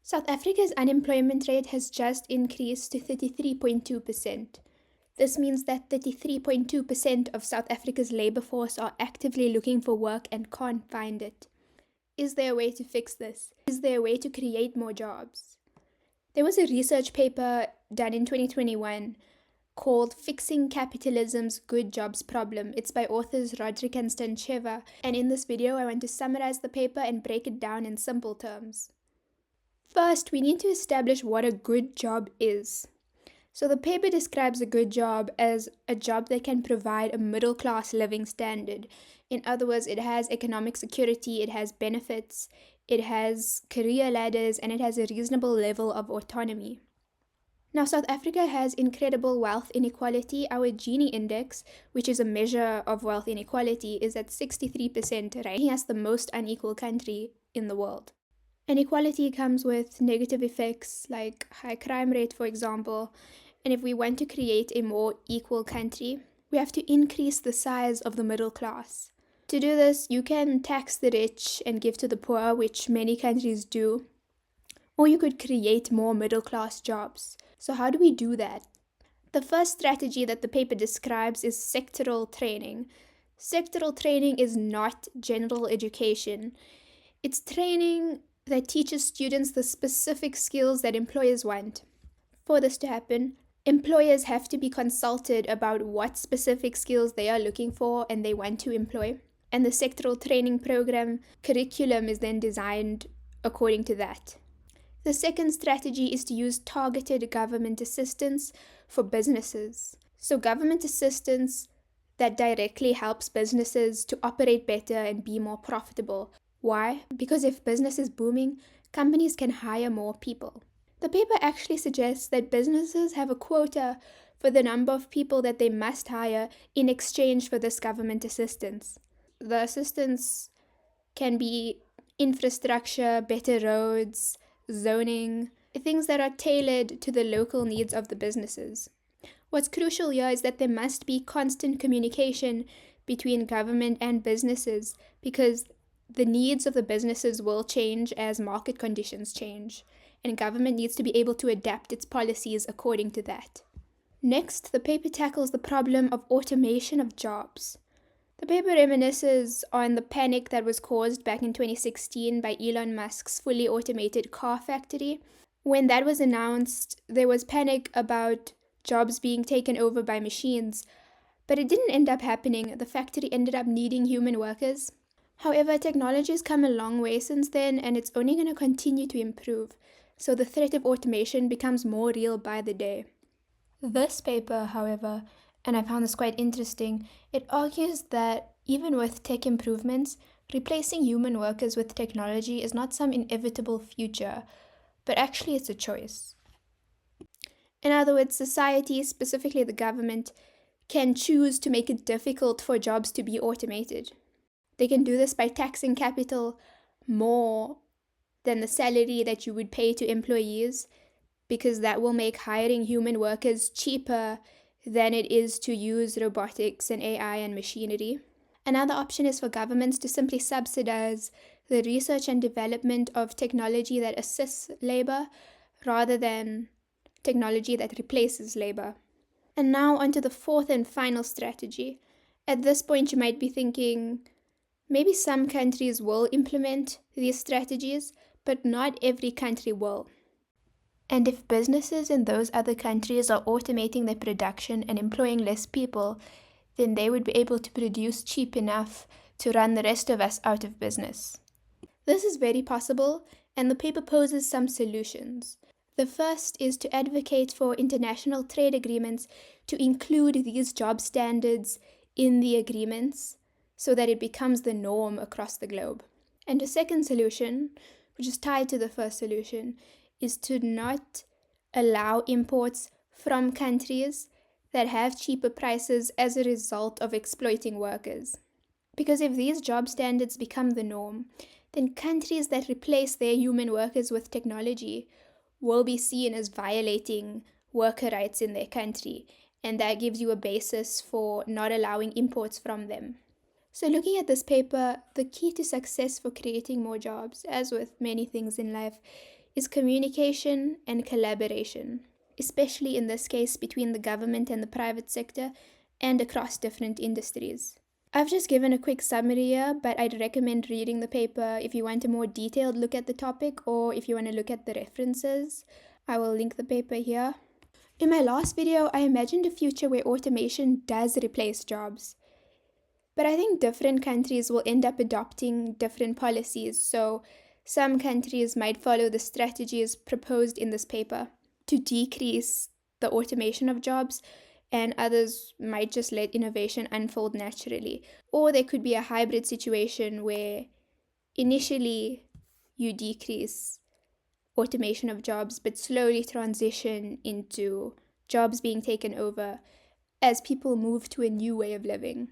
South Africa's unemployment rate has just increased to 33.2%. This means that 33.2% of South Africa's labor force are actively looking for work and can't find it. Is there a way to fix this? Is there a way to create more jobs? There was a research paper done in 2021 called Fixing Capitalism's Good Jobs Problem. It's by authors Roderick and Stancheva, and in this video I want to summarize the paper and break it down in simple terms. First, we need to establish what a good job is. So the paper describes a good job as a job that can provide a middle-class living standard. In other words, it has economic security, it has benefits, it has career ladders, and it has a reasonable level of autonomy. Now, South Africa has incredible wealth inequality. Our Gini index, which is a measure of wealth inequality, is at 63%, making us the most unequal country in the world. Inequality comes with negative effects like high crime rate, for example. And if we want to create a more equal country, we have to increase the size of the middle class. To do this, you can tax the rich and give to the poor, which many countries do. Or you could create more middle-class jobs. So how do we do that? The first strategy that the paper describes is sectoral training. Sectoral training is not general education. It's training that teaches students the specific skills that employers want. For this to happen, employers have to be consulted about what specific skills they are looking for and they want to employ. And the sectoral training program curriculum is then designed according to that. The second strategy is to use targeted government assistance for businesses. So government assistance that directly helps businesses to operate better and be more profitable. Why? Because if business is booming, companies can hire more people. The paper actually suggests that businesses have a quota for the number of people that they must hire in exchange for this government assistance. The assistance can be infrastructure, better roads, zoning, things that are tailored to the local needs of the businesses. What's crucial here is that there must be constant communication between government and businesses because the needs of the businesses will change as market conditions change, and government needs to be able to adapt its policies according to that. Next, the paper tackles the problem of automation of jobs. The paper reminisces on the panic that was caused back in 2016 by Elon Musk's fully automated car factory. When that was announced, there was panic about jobs being taken over by machines, but it didn't end up happening. The factory ended up needing human workers. However, technology has come a long way since then, and it's only going to continue to improve, so the threat of automation becomes more real by the day. This paper, however, and I found this quite interesting, it argues that even with tech improvements, replacing human workers with technology is not some inevitable future, but actually it's a choice. In other words, society, specifically the government, can choose to make it difficult for jobs to be automated. They can do this by taxing capital more than the salary that you would pay to employees, because that will make hiring human workers cheaper than it is to use robotics and AI and machinery. Another option is for governments to simply subsidize the research and development of technology that assists labor rather than technology that replaces labor. And now onto the fourth and final strategy. At this point you might be thinking, maybe some countries will implement these strategies, but not every country will. And if businesses in those other countries are automating their production and employing less people, then they would be able to produce cheap enough to run the rest of us out of business. This is very possible, and the paper poses some solutions. The first is to advocate for international trade agreements to include these job standards in the agreements so that it becomes the norm across the globe. And the second solution, which is tied to the first solution, is to not allow imports from countries that have cheaper prices as a result of exploiting workers. Because if these job standards become the norm, then countries that replace their human workers with technology will be seen as violating worker rights in their country, and that gives you a basis for not allowing imports from them. So looking at this paper, the key to success for creating more jobs, as with many things in life, is communication and collaboration, especially in this case between the government and the private sector and across different industries. I've just given a quick summary here, but I'd recommend reading the paper if you want a more detailed look at the topic or if you want to look at the references. I will link the paper here. In my last video, I imagined a future where automation does replace jobs. But I think different countries will end up adopting different policies, so some countries might follow the strategies proposed in this paper to decrease the automation of jobs, and others might just let innovation unfold naturally. Or there could be a hybrid situation where initially you decrease automation of jobs but slowly transition into jobs being taken over as people move to a new way of living.